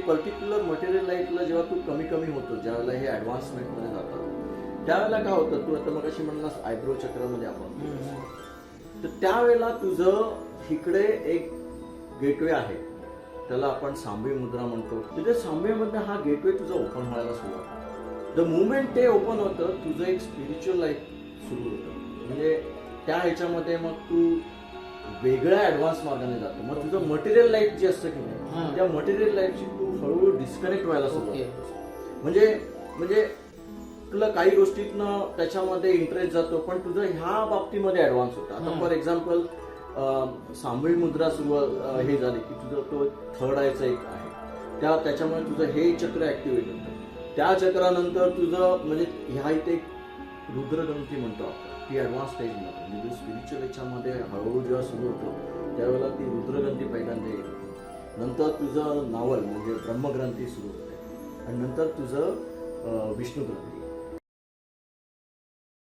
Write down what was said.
एक particular material लाईफला जेव्हा तू कमी कमी होतो, ज्यावेळेला हे ॲडव्हान्समेंटमध्ये जातात त्यावेळेला काय होतं, तू आता मग अशी म्हणलास आयब्रो चक्रामध्ये आपण, तर त्यावेळेला तुझं इकडे एक गेटवे आहे, त्याला आपण सांभवी मुद्रा म्हणतो. तिथे सांभवीमध्ये हा गेटवे तुझा ओपन व्हायला सुरुवात होतो. द मुवमेंट ते ओपन होतं, तुझं एक स्पिरिच्युअल लाईफ सुरू होतं. म्हणजे त्या ह्याच्यामध्ये मग तू वेगळ्या ऍडव्हान्स मार्गाने जातो. मग तुझं मटेरियल लाईफ जे असतं की नाही, त्या मटेरियल लाईफची तू हळूहळू डिस्कनेक्ट व्हायला सुरुवात होतो. म्हणजे तुला काही गोष्टीतनं त्याच्यामध्ये इंटरेस्ट जातो, पण तुझं ह्या बाबतीमध्ये ऍडव्हान्स होतं. आता फॉर एक्झाम्पल सांभवी मुद्रा हे झाली की तुझं तो थर्ड आयचं एक आहे, त्याच्यामुळे तुझं हे चक्र ऍक्टिव्हेट होतं. त्या चक्रानंतर तुझं म्हणजे ह्या इथे एक रुद्रग्रंथी म्हणतो आपण, ती ॲडव्हान्स स्टेजमध्ये, म्हणजे तू स्पिरिच्युअल याच्यामध्ये हळूहळू जेव्हा सुरू होतो त्यावेळेला ती रुद्रग्रंथी पहिल्यांदा येते. नंतर तुझं नावल म्हणजे ब्रह्मग्रंथी सुरू होते आणि नंतर तुझं विष्णुग्रंथी.